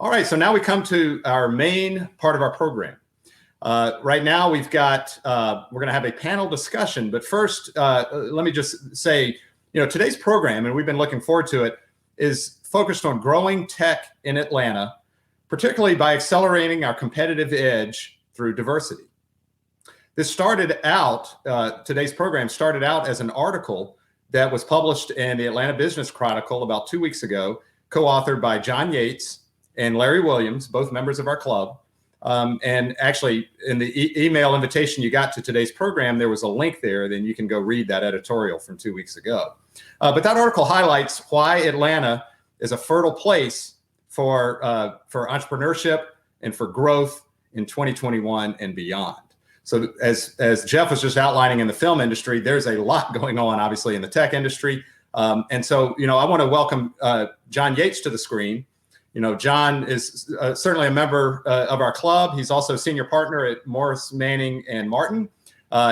All right, so now we come to our main part of our program. Right now we've got, we're going to have a panel discussion, but first, let me just say, today's program, and we've been looking forward to it, is focused on growing tech in Atlanta, particularly by accelerating our competitive edge through diversity. This started out, today's program started out as an article that was published in the Atlanta Business Chronicle about 2 weeks ago, co-authored by John Yates and Larry Williams, both members of our club. And actually, in the email invitation you got to today's program, there was a link there. Then you can go read that editorial from 2 weeks ago. But that article highlights why Atlanta is a fertile place for entrepreneurship and for growth in 2021 and beyond. So as Jeff was just outlining in the film industry, there's a lot going on, obviously, in the tech industry. And so, I want to welcome John Yates to the screen. John is certainly a member of our club. He's also a senior partner at Morris, Manning & Martin.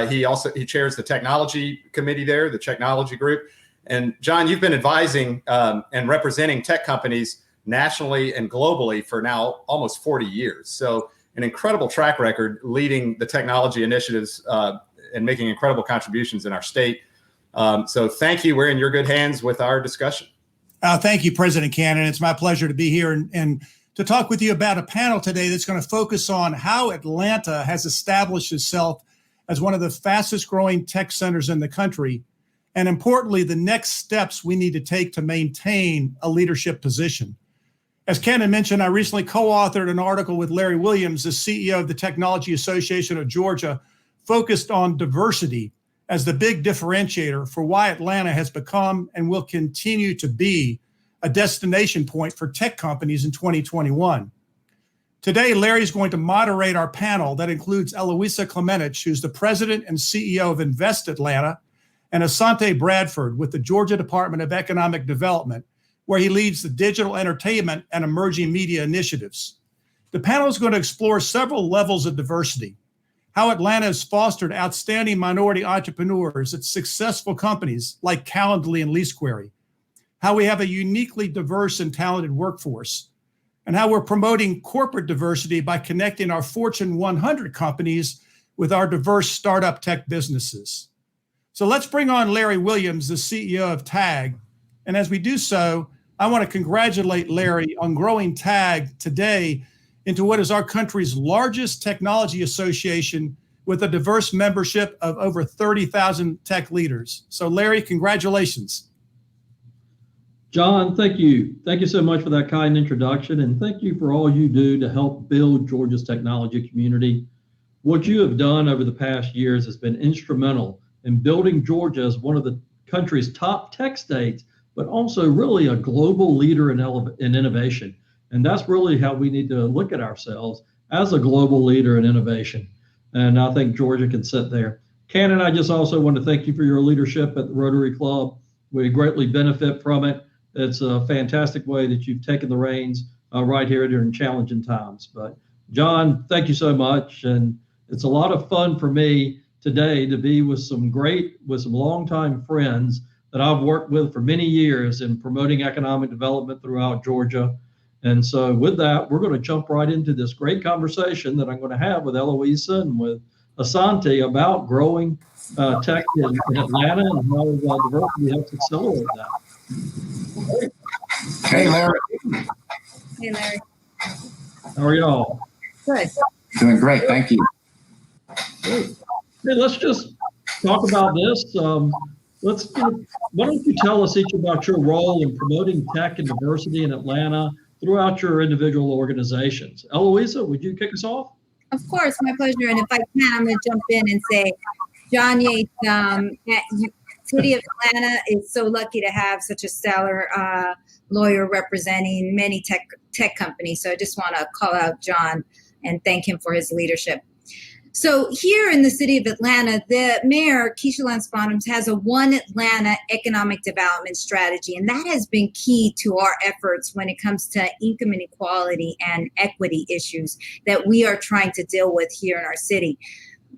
He chairs the technology committee there, the technology group. And John, you've been advising and representing tech companies nationally and globally for now almost 40 years. So an incredible track record leading the technology initiatives and making incredible contributions in our state. So thank you. We're in your good hands with our discussion. Thank you, President Cannon. It's my pleasure to be here and to talk with you about a panel today that's going to focus on how Atlanta has established itself as one of the fastest growing tech centers in the country. And importantly, the next steps we need to take to maintain a leadership position. As Cannon mentioned, I recently co-authored an article with Larry Williams, the CEO of the Technology Association of Georgia, focused on diversity as the big differentiator for why Atlanta has become and will continue to be a destination point for tech companies in 2021. Today, Larry is going to moderate our panel that includes Eloisa Klementich, who's the president and CEO of Invest Atlanta, and Asante Bradford with the Georgia Department of Economic Development, where he leads the digital entertainment and emerging media initiatives. The panel is going to explore several levels of diversity, how Atlanta has fostered outstanding minority entrepreneurs at successful companies like Calendly and LeaseQuery, how we have a uniquely diverse and talented workforce, and how we're promoting corporate diversity by connecting our Fortune 100 companies with our diverse startup tech businesses. So let's bring on Larry Williams, the CEO of TAG. And as we do so, I want to congratulate Larry on growing TAG today into what is our country's largest technology association with a diverse membership of over 30,000 tech leaders. So Larry, congratulations. John, thank you. Thank you so much for that kind introduction. And thank you for all you do to help build Georgia's technology community. What you have done over the past years has been instrumental in building Georgia as one of the country's top tech states, but also really a global leader in innovation. And that's really how we need to look at ourselves, as a global leader in innovation. And I think Georgia can sit there. Cannon, I just also want to thank you for your leadership at the Rotary Club. We greatly benefit from it. It's a fantastic way that you've taken the reins right here during challenging times. But John, thank you so much. And it's a lot of fun for me today to be with some longtime friends that I've worked with for many years in promoting economic development throughout Georgia. And so with that, we're going to jump right into this great conversation that I'm going to have with Eloisa and with Asante about growing tech in Atlanta and how diversity helps accelerate that. Hey, Larry. Hey, Larry. How are y'all? Good. Doing great. Thank you. Hey, let's just talk about this. Why don't you tell us each about your role in promoting tech and diversity in Atlanta throughout your individual organizations? Eloisa, would you kick us off? Of course, my pleasure. And if I can, I'm going to jump in and say, John Yates, City of Atlanta is so lucky to have such a stellar lawyer representing many tech companies. So I just want to call out John and thank him for his leadership. So here in the city of Atlanta, the mayor, Keisha Lance Bottoms, has a One Atlanta economic development strategy, and that has been key to our efforts when it comes to income inequality and equity issues that we are trying to deal with here in our city.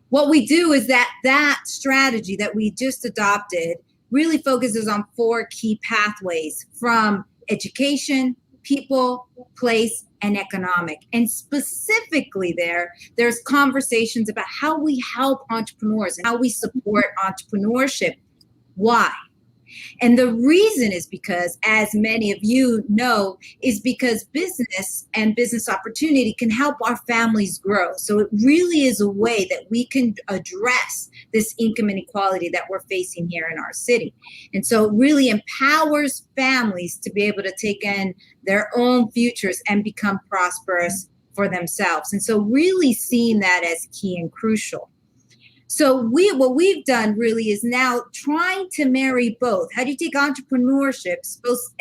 What we do is that strategy that we just adopted really focuses on 4 key pathways, from education people, place, and economic. And specifically there's conversations about how we help entrepreneurs and how we support entrepreneurship. Why? And the reason is because, as many of you know, is because business and business opportunity can help our families grow. So it really is a way that we can address this income inequality that we're facing here in our city. And so it really empowers families to be able to take in their own futures and become prosperous for themselves. And so really seeing that as key and crucial. So what we've done really is now trying to marry both. How do you take entrepreneurship,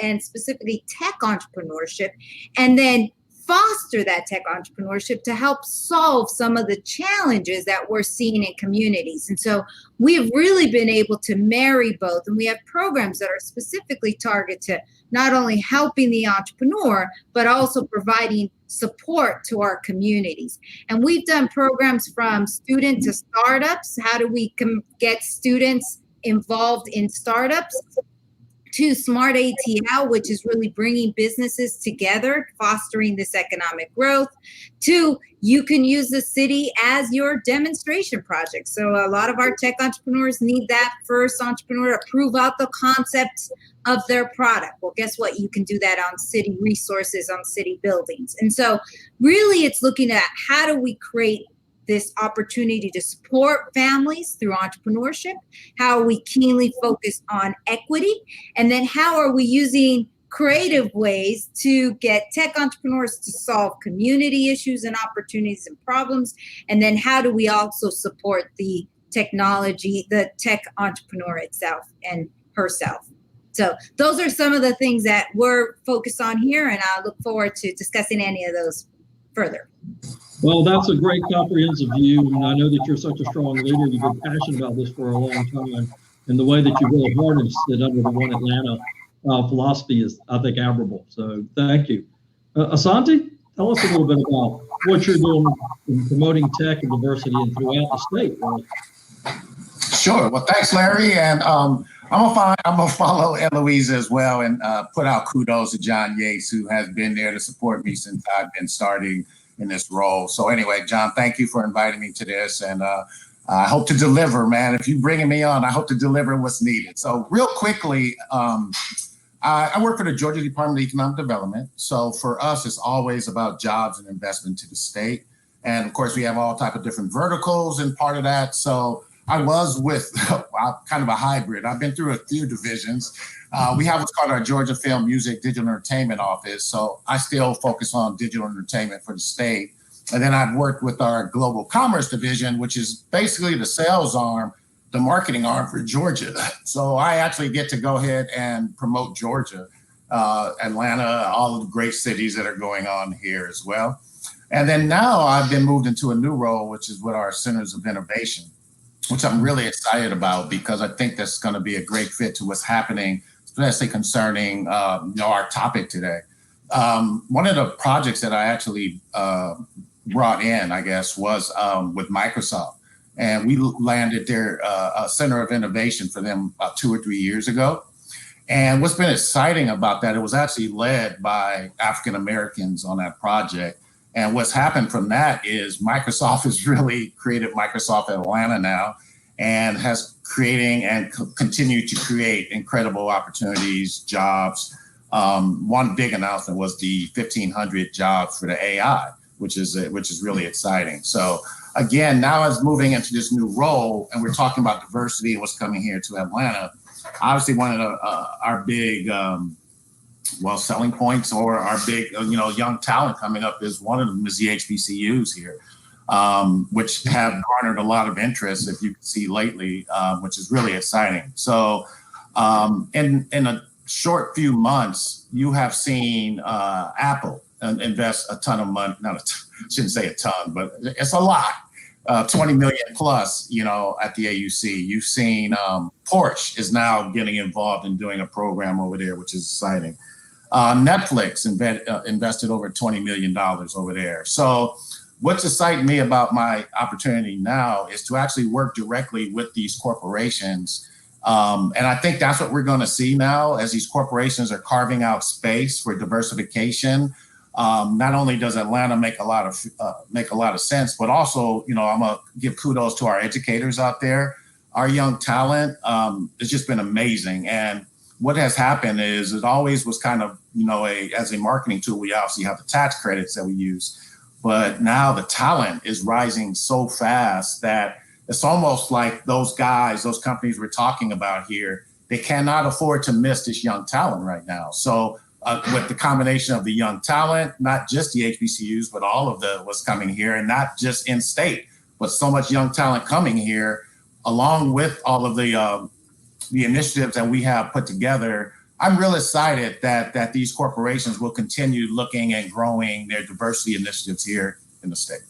and specifically tech entrepreneurship, and then foster that tech entrepreneurship to help solve some of the challenges that we're seeing in communities? And so we've really been able to marry both, and we have programs that are specifically targeted to not only helping the entrepreneur, but also providing support to our communities. And we've done programs from student to startups. How do we get students involved in startups? To Smart ATL, which is really bringing businesses together, fostering this economic growth. To you can use the city as your demonstration project. So a lot of our tech entrepreneurs need that first entrepreneur to prove out the concept of their product. Well, guess what? You can do that on city resources, on city buildings. And so really it's looking at how do we create this opportunity to support families through entrepreneurship, how are we keenly focused on equity, and then how are we using creative ways to get tech entrepreneurs to solve community issues and opportunities and problems, and then how do we also support the technology, the tech entrepreneur itself and herself. So those are some of the things that we're focused on here, and I look forward to discussing any of those further. Well, that's a great comprehensive view, and I know that you're such a strong leader. You've been passionate about this for a long time, and the way that you really harnessed it under the One Atlanta philosophy is, I think, admirable. So thank you. Asante, tell us a little bit about what you're doing in promoting tech and diversity and throughout the state. Really. Sure. Well, thanks, Larry. And I'm gonna follow Eloisa as well and put out kudos to John Yates, who has been there to support me since I've been starting in this role. So anyway, John, thank you for inviting me to this, and I hope to deliver, man. If you're bringing me on, I hope to deliver what's needed. So real quickly, I work for the Georgia Department of Economic Development. So for us, it's always about jobs and investment to the state. And of course, we have all type of different verticals and part of that. So I was with kind of a hybrid. I've been through a few divisions. We have what's called our Georgia Film, Music, Digital Entertainment Office. So I still focus on digital entertainment for the state. And then I've worked with our Global Commerce Division, which is basically the sales arm, the marketing arm for Georgia. So I actually get to go ahead and promote Georgia, Atlanta, all of the great cities that are going on here as well. And then now I've been moved into a new role, which is with our Centers of Innovation, which I'm really excited about because I think that's going to be a great fit to what's happening, especially concerning our topic today. One of the projects that I actually brought in, I guess, was with Microsoft. And we landed their Center of Innovation for them about 2 or 3 years ago. And what's been exciting about that, it was actually led by African Americans on that project. And what's happened from that is Microsoft has really created Microsoft Atlanta now and has creating and continue to create incredible opportunities, jobs. One big announcement was the 1,500 jobs for the AI, which is really exciting. So again, now as moving into this new role, and we're talking about diversity and what's coming here to Atlanta, obviously one of our big selling points or our big, young talent coming up is one of them is the HBCUs here, which have garnered a lot of interest, if you can see lately, which is really exciting. So in a short few months, you have seen Apple invest a ton of money, shouldn't say a ton, but it's a lot, 20 million plus, at the AUC. You've seen Porsche is now getting involved in doing a program over there, which is exciting. Netflix invested over $20 million over there. So what's exciting me about my opportunity now is to actually work directly with these corporations And I think that's what we're going to see now as these corporations are carving out space for diversification. Not only does Atlanta make a lot of sense, but also, I'm gonna give kudos to our educators out there. Our young talent has just been amazing. And what has happened is it always was kind of, as a marketing tool, we obviously have the tax credits that we use, but now the talent is rising so fast that it's almost like those companies we're talking about here, they cannot afford to miss this young talent right now. So with the combination of the young talent, not just the HBCUs, but all of what's coming here, and not just in state, but so much young talent coming here, along with all of the initiatives that we have put together, I'm real excited that these corporations will continue looking and growing their diversity initiatives here in the state.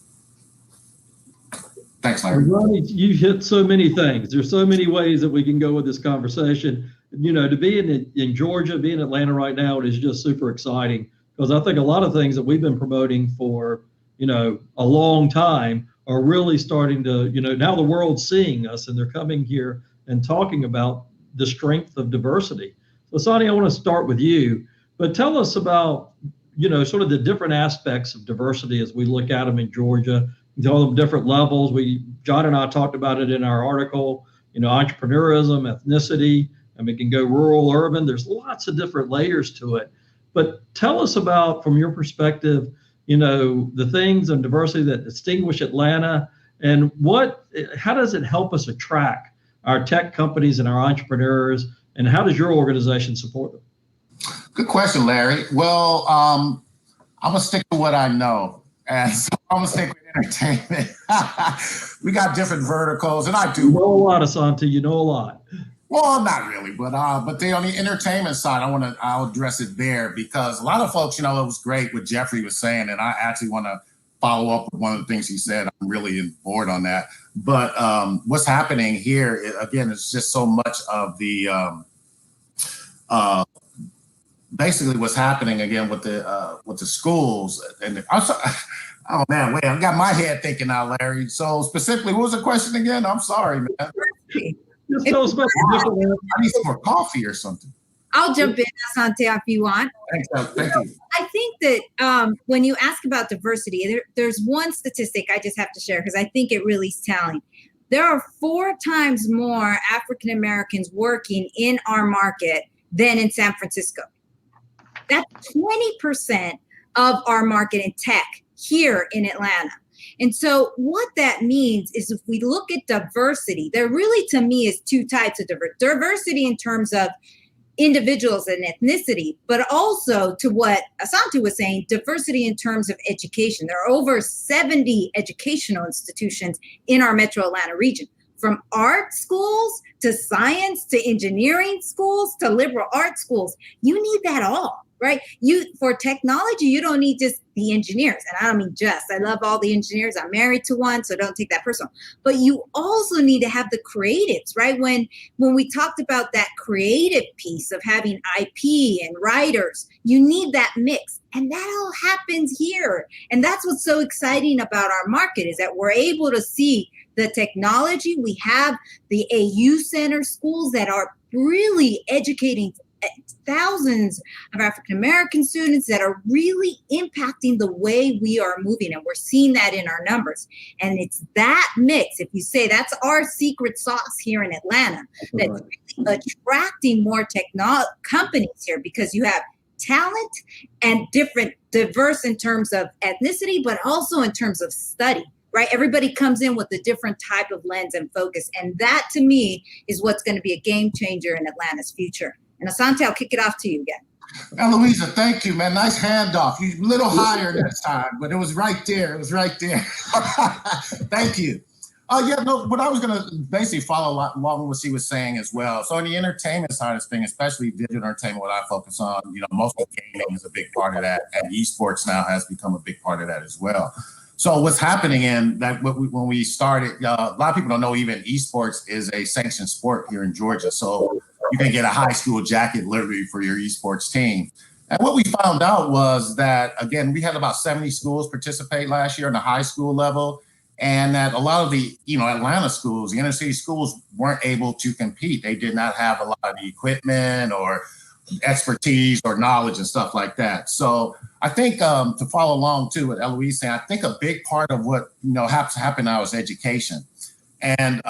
Thanks, Larry. Ronnie, you hit so many things. There's so many ways that we can go with this conversation. To be in Georgia, be in Atlanta right now, it is just super exciting because I think a lot of things that we've been promoting for, a long time are really starting to, now the world's seeing us and they're coming here and talking about the strength of diversity. So Asante, I want to start with you, but tell us about, sort of the different aspects of diversity as we look at them in Georgia, all the different levels. John and I talked about it in our article, entrepreneurism, ethnicity, and we can go rural, urban. There's lots of different layers to it. But tell us about, from your perspective, the things and diversity that distinguish Atlanta, and how does it help us attract our tech companies and our entrepreneurs, and how does your organization support them? Good question, Larry. Well, I'm gonna stick to what I know. And so I'm gonna stick with entertainment. We got different verticals, and I do. You know a lot, Asante. You know a lot. Well, not really, but on the entertainment side, I'll address it there because a lot of folks, it was great what Jeffrey was saying, and I actually want to follow up with one of the things he said. I'm really on board on that. But what's happening here, again, is just so much of the basically what's happening again with the schools and oh man, wait, I've got my head thinking now, Larry. So specifically, what was the question again? I'm sorry, man. Just tell us about the I need some more coffee or something. I'll jump in, Asante, if you want. Thank you. I think that when you ask about diversity, there's one statistic I just have to share because I think it really is telling. There are 4 times more African Americans working in our market than in San Francisco. That's 20% of our market in tech here in Atlanta. And so what that means is if we look at diversity, there really, to me, is 2 types of diversity in terms of individuals and ethnicity, but also to what Asante was saying, diversity in terms of education. There are over 70 educational institutions in our metro Atlanta region, from art schools to science to engineering schools to liberal arts schools. You need that all, right? For technology, you don't need just the engineers. And I don't mean just, I love all the engineers. I'm married to one, so don't take that personal. But you also need to have the creatives, right? When we talked about that creative piece of having IP and writers, you need that mix. And that all happens here. And that's what's so exciting about our market is that we're able to see the technology. We have the AU Center schools that are really educating thousands of African-American students that are really impacting the way we are moving. And we're seeing that in our numbers. And it's that mix, if you say that's our secret sauce here in Atlanta, that's really attracting more companies here because you have talent and diverse in terms of ethnicity, but also in terms of study. Right? Everybody comes in with a different type of lens and focus. And that, to me, is what's going to be a game changer in Atlanta's future. And Asante, I'll kick it off to you again. Eloisa, thank you, man. Nice handoff. You a little higher this time, but it was right there. Thank you. What I was going to basically follow along with what she was saying as well. So on the entertainment side of things, especially digital entertainment, what I focus on, mostly gaming is a big part of that. And esports now has become a big part of that as well. So what's happening in that when we started, a lot of people don't know even esports is a sanctioned sport here in Georgia. So you can get a high school jacket literally for your esports team. And what we found out was that, again, we had about 70 schools participate last year on the high school level. and that a lot of the, Atlanta schools, the inner city schools, weren't able to compete. They did not have a lot of the equipment or expertise or knowledge and stuff like that. So I think to follow along too with Eloisa, I think a big part of what has to happen now is education, and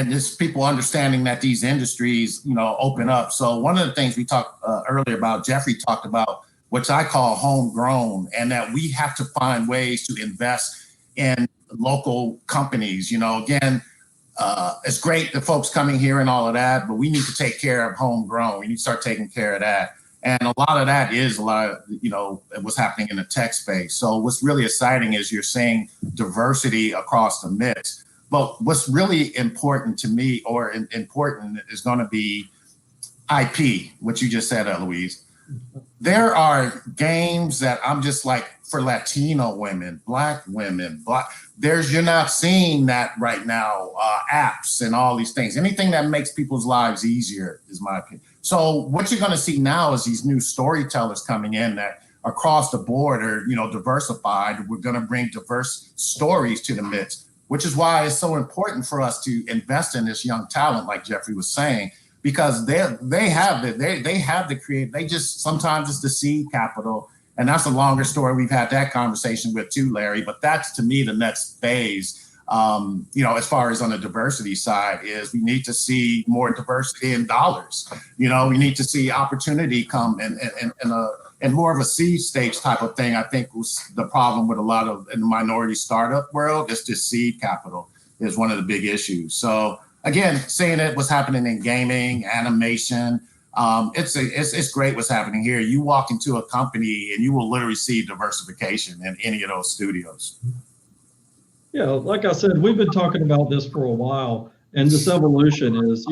just people understanding that these industries open up. So one of the things we talked earlier about, Jeffrey talked about, which I call homegrown, and that we have to find ways to invest in local companies. Again, it's great the folks coming here and all of that, but we need to take care of homegrown. We need to start taking care of that. And a lot of that is what's happening in the tech space. So what's really exciting is you're seeing diversity across the mix. But what's really important to me, or important, is going to be IP, what you just said, Eloise. There are games that I'm just like, for Latino women, Black women, you're not seeing that right now. Apps and all these things, anything that makes people's lives easier, is my opinion. So what you're going to see now is these new storytellers coming in that across the board are, diversified. We're going to bring diverse stories to the mix, which is why it's so important for us to invest in this young talent, like Jeffrey was saying, because they have the creative. They just, sometimes it's the seed capital, and that's a longer story. We've had that conversation with too, Larry. But that's, to me, the next phase. As far as on the diversity side, is we need to see more diversity in dollars. We need to see opportunity come and more of a seed stage type of thing. I think was the problem with a lot of in the minority startup world. It's just seed capital is one of the big issues. So again, seeing what's happening in gaming, animation, it's great what's happening here. You walk into a company and you will literally see diversification in any of those studios. Yeah, like I said, we've been talking about this for a while, and this evolution is,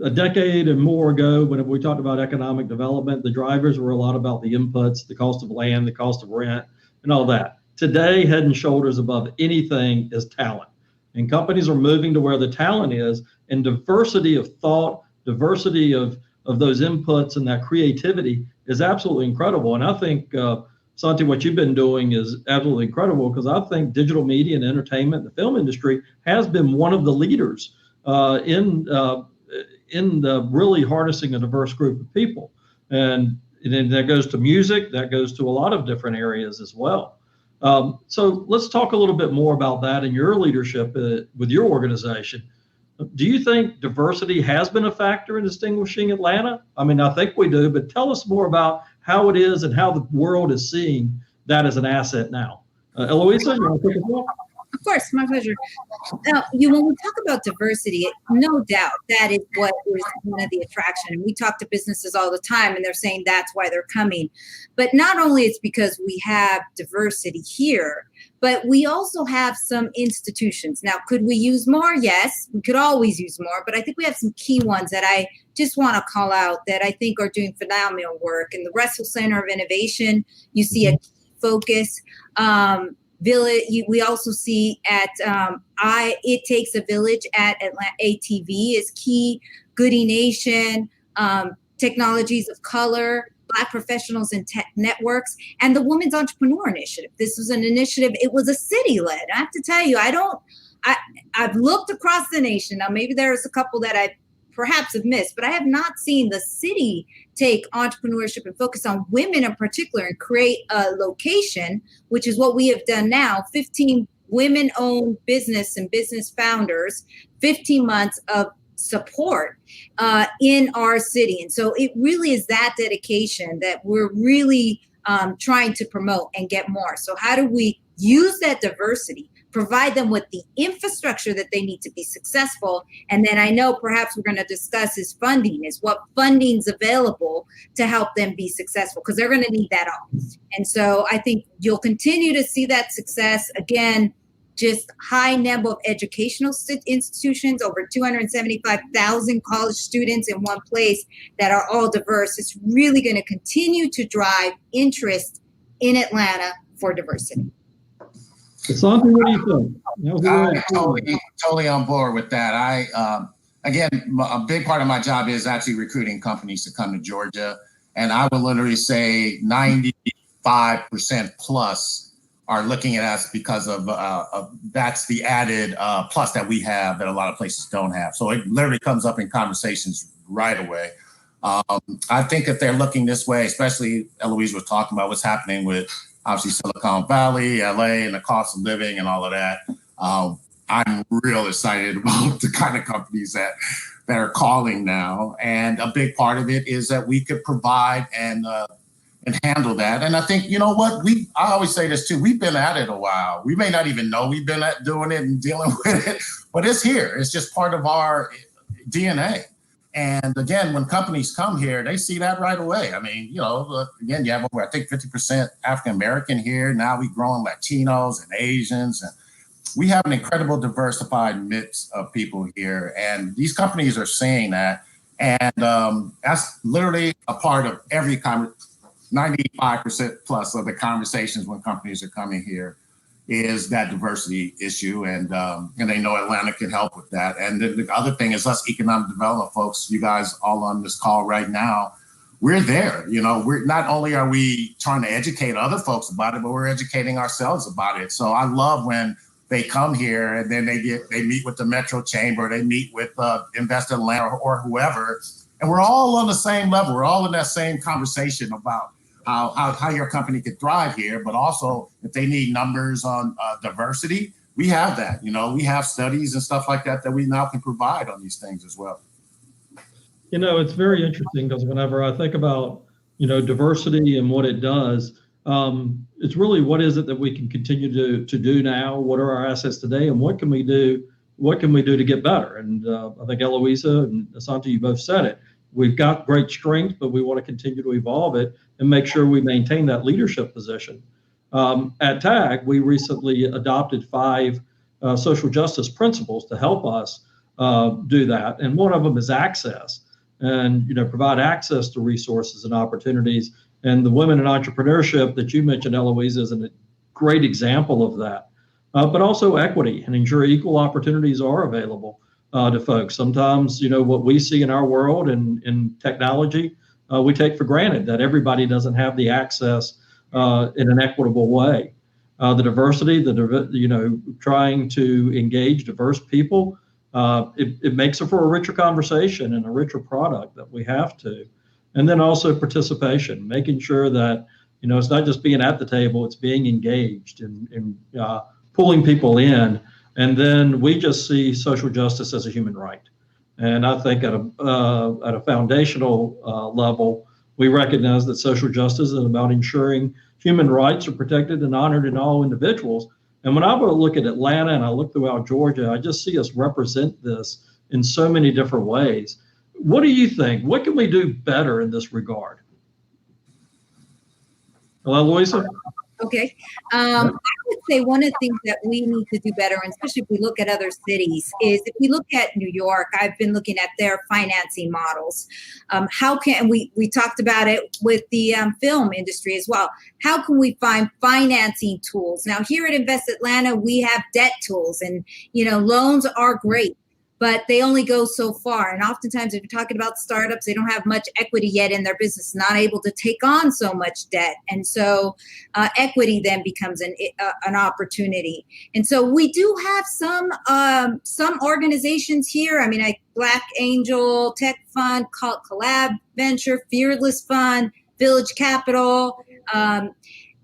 a decade and more ago, when we talked about economic development, the drivers were a lot about the inputs, the cost of land, the cost of rent, and all that. Today, head and shoulders above anything is talent. And companies are moving to where the talent is, and diversity of thought, diversity of those inputs and that creativity is absolutely incredible. And I think, Asante, what you've been doing is absolutely incredible, because I think digital media and entertainment, the film industry, has been one of the leaders in really harnessing a diverse group of people. And then that goes to music, that goes to a lot of different areas as well. So let's talk a little bit more about that in your leadership with your organization. Do you think diversity has been a factor in distinguishing Atlanta? I mean, I think we do, but tell us more about how it is and how the world is seeing that as an asset now. Eloisa, you want to take it off? Of course, my pleasure. Now, when we talk about diversity, no doubt that is what is one of the attraction. And we talk to businesses all the time, and they're saying that's why they're coming. But not only it's because we have diversity here, but we also have some institutions. Now, could we use more? Yes, we could always use more. But I think we have some key ones that I just want to call out that I think are doing phenomenal work. In the Russell Center of Innovation, you see a key focus. Village. We also see at It Takes a Village at Atlanta ATV is key. Goody Nation, Technologies of Color, Black Professionals in Tech Networks, and the Women's Entrepreneur Initiative. This was an initiative. It was a city-led. I have to tell you, I've looked across the nation. Now, maybe there's a couple that I perhaps have missed, but I have not seen the city take entrepreneurship and focus on women in particular and create a location, which is what we have done now. 15 women-owned business and business founders, 15 months of support in our city. And so it really is that dedication that we're really trying to promote and get more. So how do we use that diversity, provide them with the infrastructure that they need to be successful? And then I know perhaps we're going to discuss is funding, is what funding's available to help them be successful, because they're going to need that all. And so I think you'll continue to see that success. Again, just high number of educational institutions, over 275,000 college students in one place that are all diverse. It's really going to continue to drive interest in Atlanta for diversity. Asante, what do you think? I'm totally on board with that. Again, a big part of my job is actually recruiting companies to come to Georgia. And I would literally say 95% plus are looking at us because of that's the added plus that we have that a lot of places don't have. So it literally comes up in conversations right away. I think if they're looking this way, especially Eloisa was talking about what's happening with obviously Silicon Valley, LA, and the cost of living and all of that. I'm real excited about the kind of companies that are calling now. And a big part of it is that we could provide and handle that. And I think, you know what, I always say this too, we've been at it a while. We may not even know we've been doing it and dealing with it, but it's here. It's just part of our DNA. And again, when companies come here, they see that right away. I mean, you know, again, you have over, I think, 50% African-American here. Now we're growing Latinos and Asians. And we have an incredible diversified mix of people here. And these companies are seeing that. And that's literally a part of every 95% plus of the conversations when companies are coming here is that diversity issue. And they know Atlanta can help with that. And the other thing is us economic development folks, you guys all on this call right now, we're there. You know, we're not only are we trying to educate other folks about it, but we're educating ourselves about it. So I love when they come here and then they meet with the Metro Chamber, they meet with Invest Atlanta or whoever, and we're all on the same level. We're all in that same conversation about how your company could thrive here, but also if they need numbers on diversity, we have that. You know, we have studies and stuff like that we now can provide on these things as well. You know, it's very interesting because whenever I think about, you know, diversity and what it does, it's really what is it that we can continue to do now? What are our assets today, and what can we do? What can we do to get better? And I think Eloisa and Asante, you both said it. We've got great strength, but we want to continue to evolve it and make sure we maintain that leadership position. At TAG, we recently adopted 5 social justice principles to help us do that. And one of them is access, and, you know, provide access to resources and opportunities. And the women in entrepreneurship that you mentioned, Eloisa, is a great example of that. But also equity and ensure equal opportunities are available to folks. Sometimes, you know, what we see in our world and in technology, we take for granted that everybody doesn't have the access in an equitable way. The diversity, you know, trying to engage diverse people, it makes it for a richer conversation and a richer product that we have to. And then also participation, making sure that, you know, it's not just being at the table, it's being engaged and pulling people in. And then we just see social justice as a human right. And I think at a foundational level, we recognize that social justice is about ensuring human rights are protected and honored in all individuals. And when I look at Atlanta and I look throughout Georgia, I just see us represent this in so many different ways. What do you think? What can we do better in this regard? Hello, Eloisa? Okay. I would say one of the things that we need to do better, and especially if we look at other cities, is if we look at New York, I've been looking at their financing models. How can we talked about it with the film industry as well. How can we find financing tools? Now, here at Invest Atlanta, we have debt tools, and, you know, loans are great, but they only go so far. And oftentimes, if you're talking about startups, they don't have much equity yet in their business, not able to take on so much debt. And so equity then becomes an opportunity. And so we do have some organizations here. I mean, Black Angel Tech Fund, Collab Venture, Fearless Fund, Village Capital.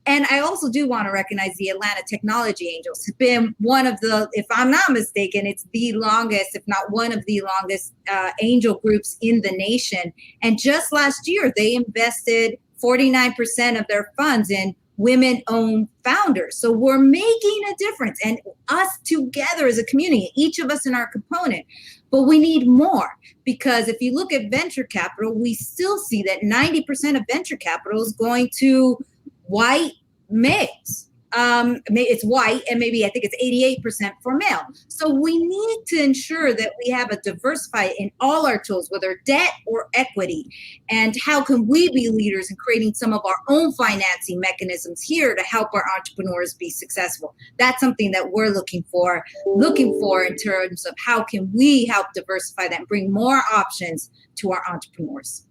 And I also do want to recognize the Atlanta Technology Angels. It's been one of the, if I'm not mistaken, it's the longest, if not one of the longest angel groups in the nation. And just last year, they invested 49% of their funds in women-owned founders. So we're making a difference, and us together as a community, each of us in our component. But we need more, because if you look at venture capital, we still see that 90% of venture capital is going to white males. It's white, and maybe I think it's 88% for male. So we need to ensure that we have a diversified in all our tools, whether debt or equity. And how can we be leaders in creating some of our own financing mechanisms here to help our entrepreneurs be successful? That's something that we're looking for in terms of how can we help diversify that and bring more options to our entrepreneurs.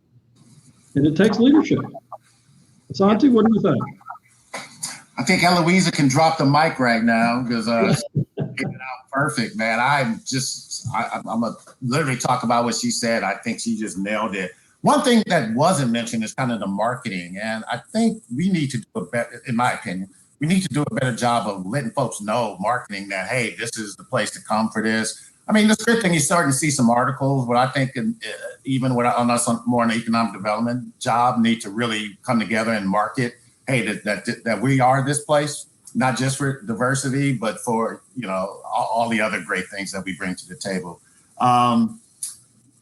And it takes leadership. Asante, what do you think? I think Eloisa can drop the mic right now because getting it out perfect, man. I'm gonna literally talk about what she said. I think she just nailed it. One thing that wasn't mentioned is kind of the marketing, and I think we need to do a better, in my opinion, we need to do a better job of letting folks know, marketing that, hey, this is the place to come for this. I mean, the good thing, you're starting to see some articles, but I think even on us on more an economic development job, need to really come together and market, hey, that we are this place, not just for diversity, but for, all the other great things that we bring to the table.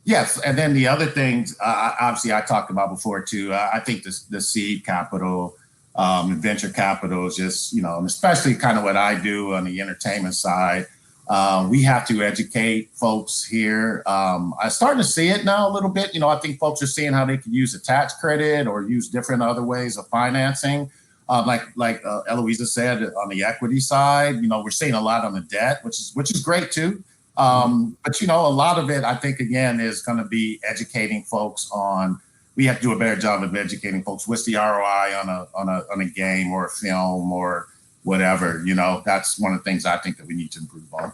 Yes, and then the other things, obviously, I talked about before too. I think the seed capital, venture capital is just, and especially kind of what I do on the entertainment side. We have to educate folks here. I'm starting to see it now a little bit. I think folks are seeing how they can use a tax credit or use different other ways of financing. Like Eloisa said, on the equity side, we're seeing a lot on the debt, which is great too. But a lot of it, I think, again, is going to be educating folks on. We have to do a better job of educating folks. What's the ROI on a game or a film or whatever? That's one of the things I think that we need to improve on.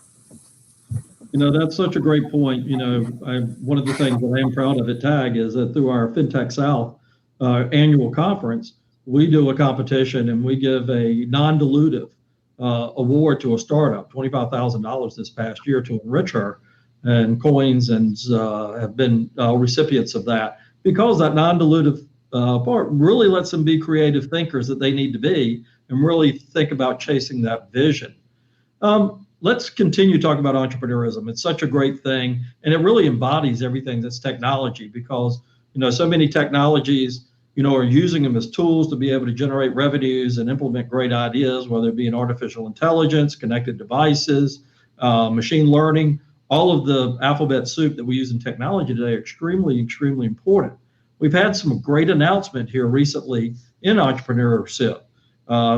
That's such a great point. One of the things that I am proud of at TAG is that through our FinTech South annual conference, we do a competition and we give a non-dilutive award to a startup, $25,000 this past year to enrich her, and coins and have been recipients of that, because that non-dilutive part really lets them be creative thinkers that they need to be and really think about chasing that vision. Let's continue talking about entrepreneurism. It's such a great thing, and it really embodies everything that's technology, because so many technologies are using them as tools to be able to generate revenues and implement great ideas, whether it be in artificial intelligence, connected devices, machine learning. All of the alphabet soup that we use in technology today are extremely, extremely important. We've had some great announcement here recently in entrepreneurship,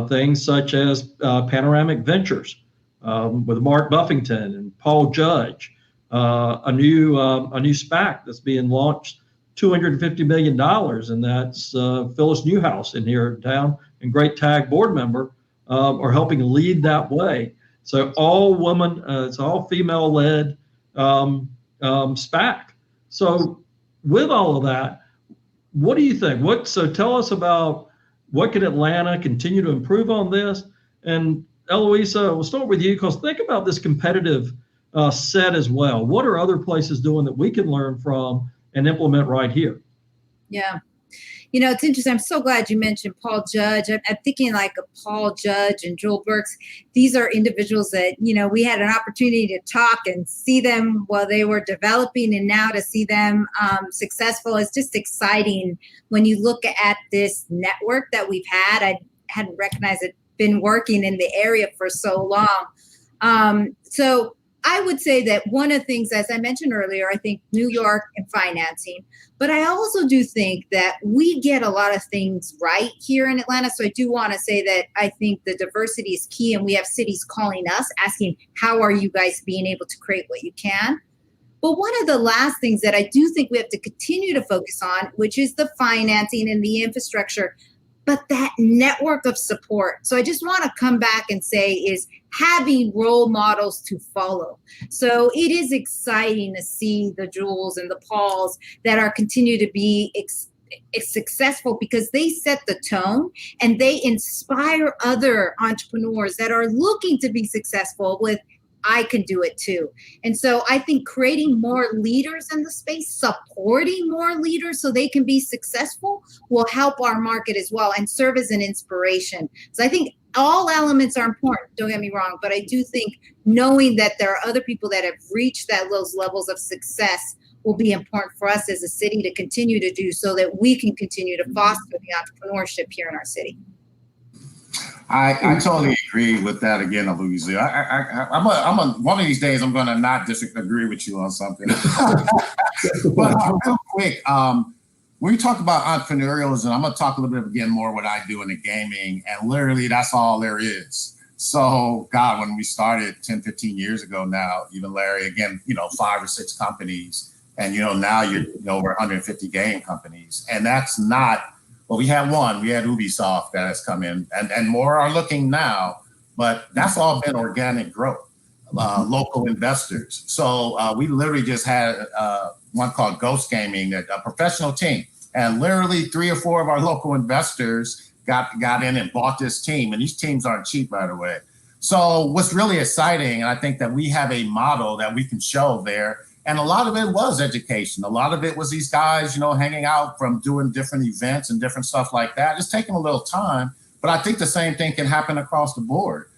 things such as Panoramic Ventures with Mark Buffington and Paul Judge, a new SPAC that's being launched, $250 million, and that's Phyllis Newhouse in here in town, and great TAG board member, are helping lead that way. So all women, it's all female-led SPAC. So with all of that, what do you think? So tell us about what can Atlanta continue to improve on this? And Eloisa, we'll start with you, because think about this competitive set as well. What are other places doing that we can learn from and implement right here? Yeah. It's interesting. I'm so glad you mentioned Paul Judge. I'm thinking like a Paul Judge and Joel Burks. These are individuals that, we had an opportunity to talk and see them while they were developing, and now to see them successful is just exciting. When you look at this network that we've had, I hadn't recognized it, been working in the area for so long. So I would say that one of the things, as I mentioned earlier, I think New York and financing, but I also do think that we get a lot of things right here in Atlanta. So I do want to say that I think the diversity is key, and we have cities calling us, asking, how are you guys being able to create what you can? But one of the last things that I do think we have to continue to focus on, which is the financing and the infrastructure, but that network of support. So I just want to come back and say is having role models to follow. So it is exciting to see the Jules and the Pauls that are continue to be successful, because they set the tone and they inspire other entrepreneurs that are looking to be successful with, I can do it too. And so I think creating more leaders in the space, supporting more leaders so they can be successful, will help our market as well and serve as an inspiration. So I think all elements are important, don't get me wrong, but I do think knowing that there are other people that have reached those levels of success will be important for us as a city to continue to do, so that we can continue to foster the entrepreneurship here in our city. I totally agree with that again, Eloisa. One of these days I'm going to not disagree with you on something. But real quick, when you talk about entrepreneurialism, I'm going to talk a little bit again more what I do in the gaming, and literally that's all there is. So, God, when we started 10, 15 years ago now, even Larry, again, 5 or 6 companies, and now you're over 150 game companies, and that's not Well, we had one. We had Ubisoft that has come in, and more are looking now. But that's all been organic growth, local investors. So we literally just had one called Ghost Gaming, a professional team, and literally 3 or 4 of our local investors got in and bought this team. And these teams aren't cheap, by the way. So what's really exciting, and I think that we have a model that we can show there. And a lot of it was education. A lot of it was these guys, hanging out from doing different events and different stuff like that. Just taking a little time. But I think the same thing can happen across the board.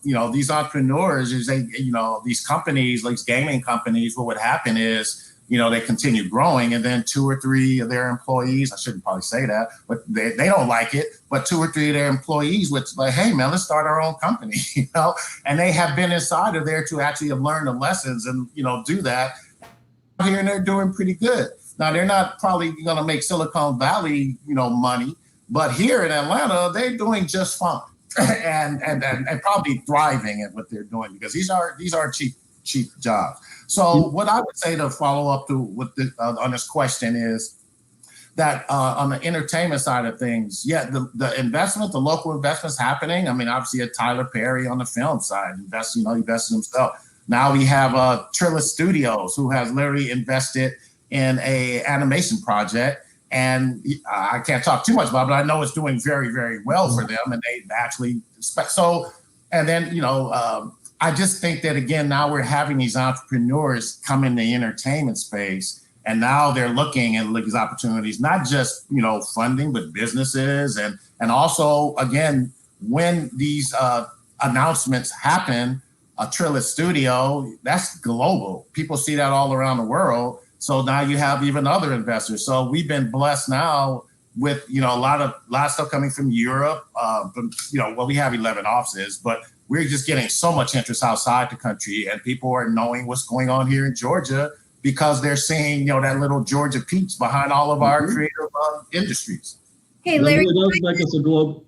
These entrepreneurs, these companies, like gaming companies, what would happen is, they continue growing, and then 2 or 3 of their employees, I shouldn't probably say that, but they don't like it, but 2 or 3 of their employees would like, hey man, let's start our own company, and they have been inside of there to actually have learned the lessons and, do that here, and they're doing pretty good. Now, they're not probably going to make Silicon Valley, money, but here in Atlanta, they're doing just fine and probably thriving at what they're doing, because these are cheap jobs. So what I would say to follow up to with on this question is that on the entertainment side of things, the investment, the local investments happening. I mean, obviously, a Tyler Perry on the film side invested himself. Now we have Trillis Studios, who has literally invested in a animation project. And I can't talk too much about it, but I know it's doing very, very well for them. And they actually so, and then, I just think that, again, now we're having these entrepreneurs come in the entertainment space, and now they're looking at these opportunities, not just, funding, but businesses. And also, again, when these announcements happen, a Trillis Studio, that's global. People see that all around the world. So now you have even other investors. So we've been blessed now with, a lot of stuff coming from Europe. We have 11 offices, but we're just getting so much interest outside the country, and people are knowing what's going on here in Georgia because they're seeing, that little Georgia peach behind all of our creative industries. Hey, Larry. Really does make us a global.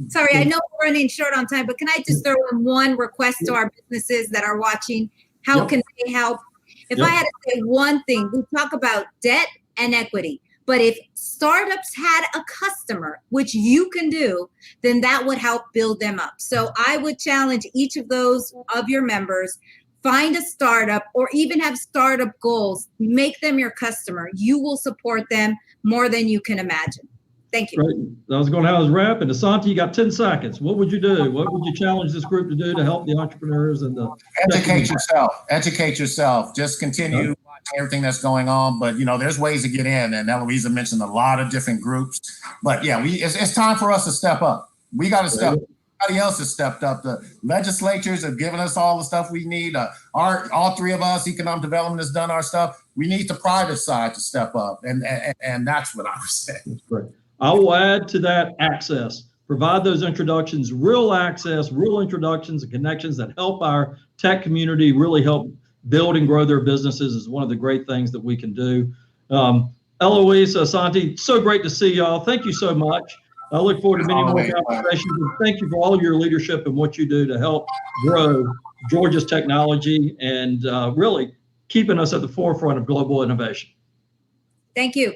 Sorry, I know we're running short on time, but can I just throw in one request to our businesses that are watching? How can they help? If I had to say one thing, we talk about debt and equity. But if startups had a customer, which you can do, then that would help build them up. So I would challenge each of those of your members, find a startup or even have startup goals, make them your customer. You will support them more than you can imagine. Thank you. Right. I was going to have us wrap. And Asante, you got 10 seconds. What would you do? What would you challenge this group to do to help the entrepreneurs and the educate yourself. Just continue watching everything that's going on. But there's ways to get in. And Eloisa mentioned a lot of different groups. But it's time for us to step up. We got to step up. Everybody else has stepped up. The legislatures have given us all the stuff we need. All 3 of us, economic development has done our stuff. We need the private side to step up. And that's what I would say. That's great. I will add to that access. Provide those introductions, real access, real introductions and connections that help our tech community really help build and grow their businesses is one of the great things that we can do. Eloisa, Asante, so great to see y'all. Thank you so much. I look forward to many more conversations. And thank you for all of your leadership and what you do to help grow Georgia's technology and really keeping us at the forefront of global innovation. Thank you.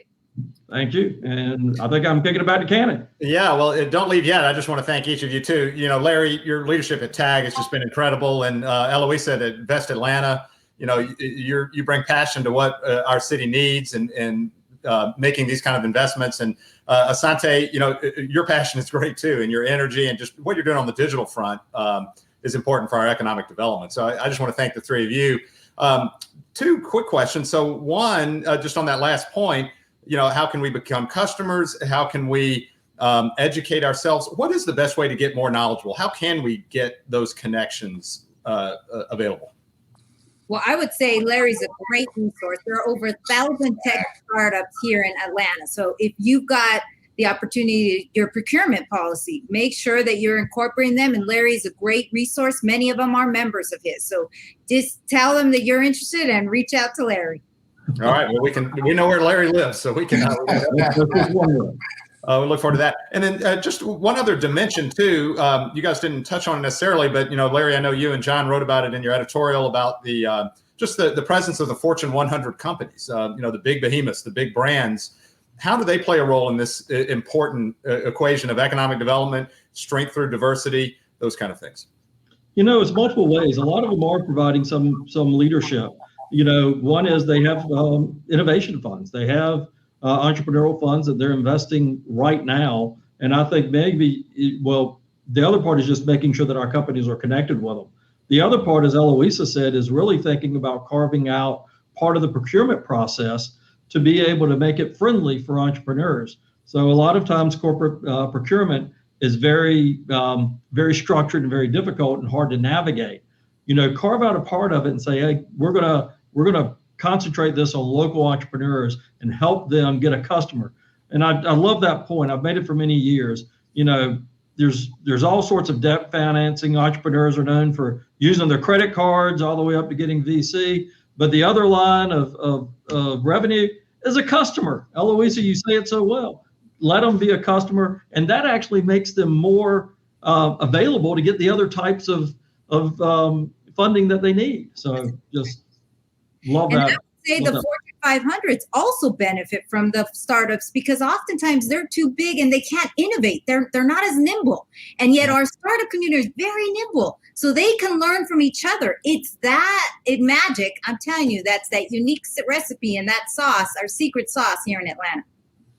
Thank you. And I think I'm kicking it back to Cannon. Yeah, well, don't leave yet. I just want to thank each of you too. Larry, your leadership at TAG has just been incredible. And Eloisa at Invest Atlanta, you bring passion to what our city needs and making these kind of investments. And Asante, your passion is great too. And your energy and just what you're doing on the digital front is important for our economic development. So I just want to thank the 3 of you. 2 quick questions. So one, just on that last point, how can we become customers? How can we educate ourselves? What is the best way to get more knowledgeable? How can we get those connections available? Well, I would say Larry's a great resource. There are over 1,000 tech startups here in Atlanta. So if you've got the opportunity, your procurement policy, make sure that you're incorporating them. And Larry's a great resource. Many of them are members of his. So just tell them that you're interested and reach out to Larry. All right. Well, we know where Larry lives, so we can. We look forward to that. And then just one other dimension too. You guys didn't touch on it necessarily, but Larry, I know you and John wrote about it in your editorial about the just the presence of the Fortune 100 companies. The big behemoths, the big brands, how do they play a role in this important equation of economic development, strength through diversity, those kind of things? It's multiple ways. A lot of them are providing some leadership. One is they have innovation funds. They have entrepreneurial funds that they're investing right now. And I think the other part is just making sure that our companies are connected with them. The other part, as Eloisa said, is really thinking about carving out part of the procurement process to be able to make it friendly for entrepreneurs. So a lot of times corporate procurement is very, very structured and very difficult and hard to navigate. Carve out a part of it and say, hey, we're gonna concentrate this on local entrepreneurs and help them get a customer. And I love that point. I've made it for many years. There's all sorts of Dept financing. Entrepreneurs are known for using their credit cards all the way up to getting VC. But the other line of revenue is a customer. Eloisa, you say it so well. Let them be a customer, and that actually makes them more available to get the other types of funding that they need. So just love that. I would say the Fortune 500s also benefit from the startups because oftentimes they're too big and they can't innovate. They're not as nimble, and yet our startup community is very nimble, so they can learn from each other. It's magic. I'm telling you, that's that unique recipe and that sauce, our secret sauce here in Atlanta.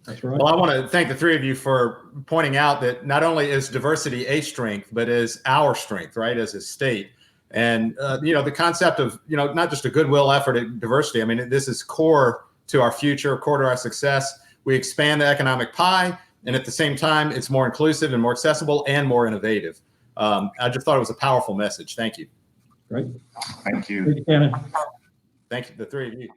That's right. Well, I want to thank the three of you for pointing out that not only is diversity a strength, but is our strength, right, as a state. And, the concept of, not just a goodwill effort at diversity. I mean, this is core to our future, core to our success. We expand the economic pie, and at the same time, it's more inclusive and more accessible and more innovative. I just thought it was a powerful message. Thank you. Great. Thank you. Thank you, Shannon. Thank you, the three of you.